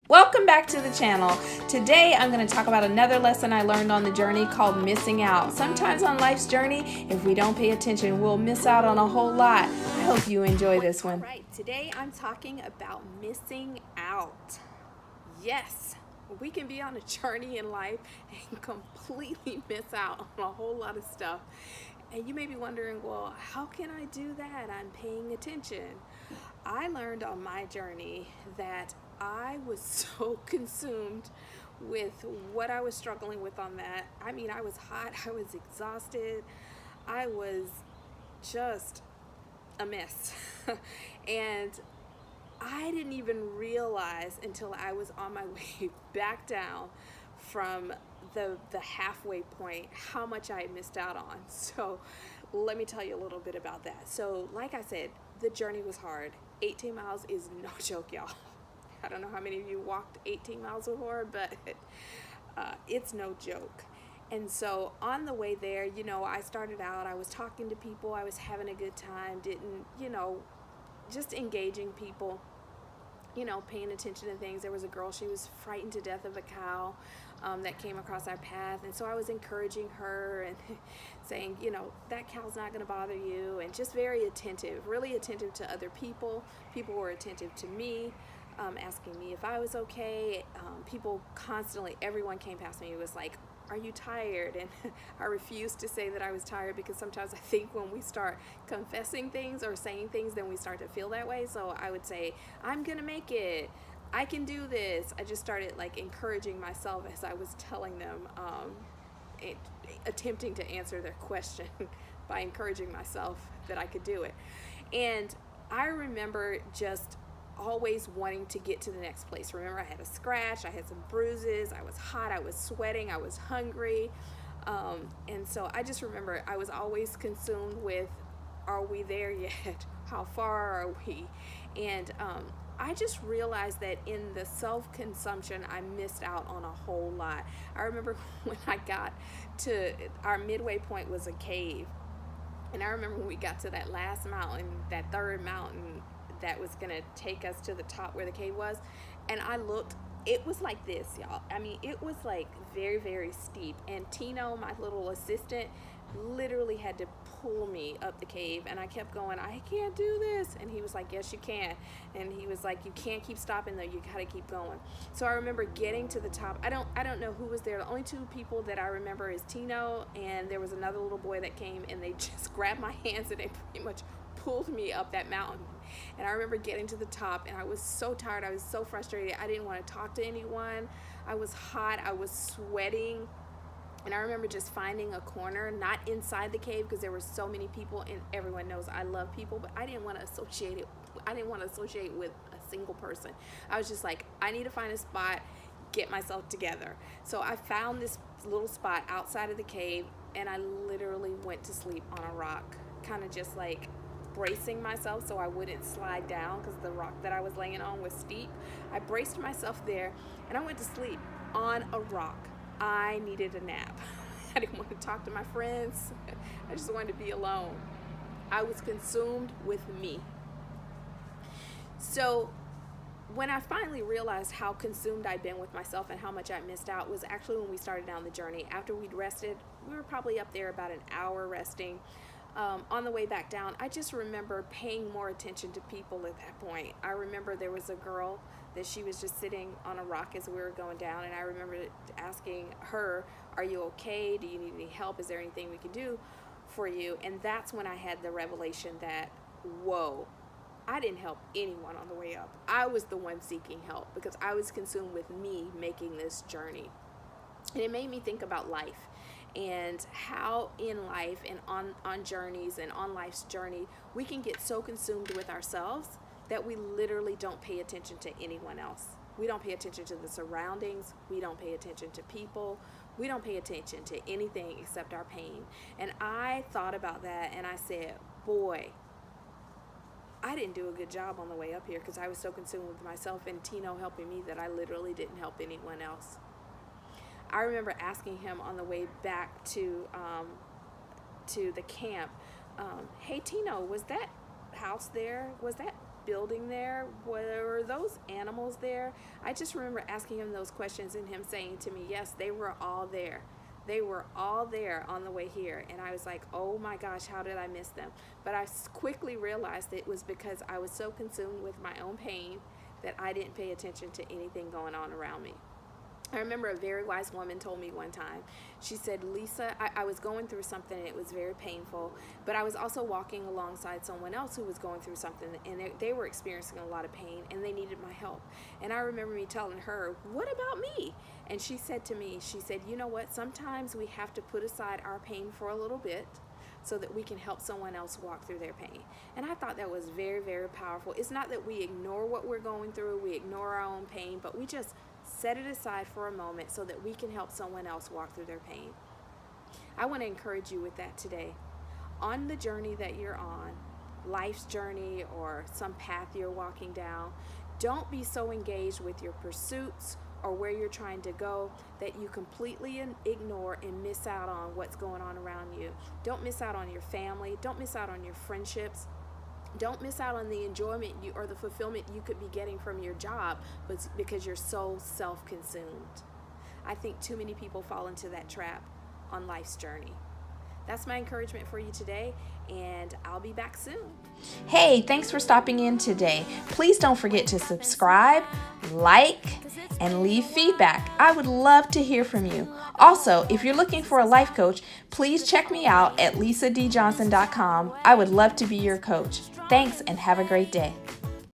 Welcome back to the channel. Today I'm going to talk about another lesson I learned on the journey called missing out. Sometimes on life's journey, if we don't pay attention, we'll miss out on a whole lot. I hope you enjoy this one. Right, today I'm talking about missing out. Yes, we can be on a journey in life and completely miss out on a whole lot of stuff. And you may be wondering, well, how can I do that? I'm paying attention. I learned on my journey that I was so consumed with what I was struggling with on that. I mean, I was hot, I was exhausted, I was just a mess. And I didn't even realize until I was on my way back down from the halfway point how much I had missed out on. So let me tell you a little bit about that. So like I said, the journey was hard. 18 miles is no joke, y'all. I don't know how many of you walked 18 miles before, but it's no joke. And so on the way there, you know, I started out, I was talking to people, I was having a good time, just engaging people, paying attention to things. There was a girl, she was frightened to death of a cow that came across our path. And so I was encouraging her and saying, that cow's not going to bother you, and just very attentive, really attentive to other people. People were attentive to me. Asking me if I was okay. People constantly, everyone came past me, it was like, are you tired? And I refused to say that I was tired, because sometimes I think when we start confessing things or saying things, then we start to feel that way. So I would say, I'm gonna make it, I can do this. I just started like encouraging myself as I was telling them, attempting to answer their question by encouraging myself that I could do it. And I remember just always wanting to get to the next place. Remember, I had a scratch, I had some bruises, I was hot, I was sweating, I was hungry. And so I just remember I was always consumed with, are we there yet? How far are we? And I just realized that in the self-consumption, I missed out on a whole lot. I remember when I got to, our midway point was a cave. And I remember when we got to that last mountain, that third mountain, that was gonna take us to the top where the cave was, and I looked, it was like this, y'all. I mean, it was like very, very steep, and Tino, my little assistant, literally had to pull me up the cave, and I kept going, I can't do this, and he was like, yes you can. And he was like, you can't keep stopping though, you gotta keep going. So I remember getting to the top. I don't know who was there. The only two people that I remember is Tino, and there was another little boy that came, and they just grabbed my hands and they pretty much pulled me up that mountain. And I remember getting to the top, and I was so tired, I was so frustrated, I didn't want to talk to anyone, I was hot, I was sweating. And I remember just finding a corner, not inside the cave, because there were so many people, and everyone knows I love people, but I didn't want to associate with a single person. I was just like, I need to find a spot, get myself together. So I found this little spot outside of the cave, and I literally went to sleep on a rock, kind of just like bracing myself so I wouldn't slide down, because the rock that I was laying on was steep. I braced myself there, and I went to sleep on a rock. I needed a nap. I didn't want to talk to my friends. I just wanted to be alone. I was consumed with me. So when I finally realized how consumed I'd been with myself and how much I missed out was actually when we started down the journey. After we'd rested, we were probably up there about an hour resting. On the way back down, I just remember paying more attention to people at that point. I remember there was a girl that she was just sitting on a rock as we were going down, and I remember asking her, are you okay? Do you need any help? Is there anything we can do for you? And that's when I had the revelation that, whoa, I didn't help anyone on the way up. I was the one seeking help, because I was consumed with me making this journey. And it made me think about life, and how in life and on journeys and on life's journey, we can get so consumed with ourselves that we literally don't pay attention to anyone else. We don't pay attention to the surroundings. We don't pay attention to people. We don't pay attention to anything except our pain. And I thought about that, and I said, boy, I didn't do a good job on the way up here, because I was so consumed with myself and Tino helping me that I literally didn't help anyone else. I remember asking him on the way back to the camp, hey Tino, was that house there, was that building there, were those animals there? I just remember asking him those questions and him saying to me, yes, they were all there. They were all there on the way here. And I was like, oh my gosh, how did I miss them? But I quickly realized it was because I was so consumed with my own pain that I didn't pay attention to anything going on around me. I remember a very wise woman told me one time, she said, Lisa, I was going through something and it was very painful, but I was also walking alongside someone else who was going through something, and they were experiencing a lot of pain and they needed my help. And I remember me telling her, what about me? And she said to me, she said, you know what, sometimes we have to put aside our pain for a little bit so that we can help someone else walk through their pain. And I thought that was very, very powerful. It's not that we ignore what we're going through, we ignore our own pain, but we just set it aside for a moment so that we can help someone else walk through their pain. I want to encourage you with that today. On the journey that you're on, life's journey or some path you're walking down, don't be so engaged with your pursuits or where you're trying to go that you completely ignore and miss out on what's going on around you. Don't miss out on your family. Don't miss out on your friendships. Don't miss out on the enjoyment or the fulfillment you could be getting from your job, but because you're so self-consumed. I think too many people fall into that trap on life's journey. That's my encouragement for you today, and I'll be back soon. Hey, thanks for stopping in today. Please don't forget to subscribe, like, and leave feedback. I would love to hear from you. Also, if you're looking for a life coach, please check me out at lisadjohnson.com. I would love to be your coach. Thanks and have a great day.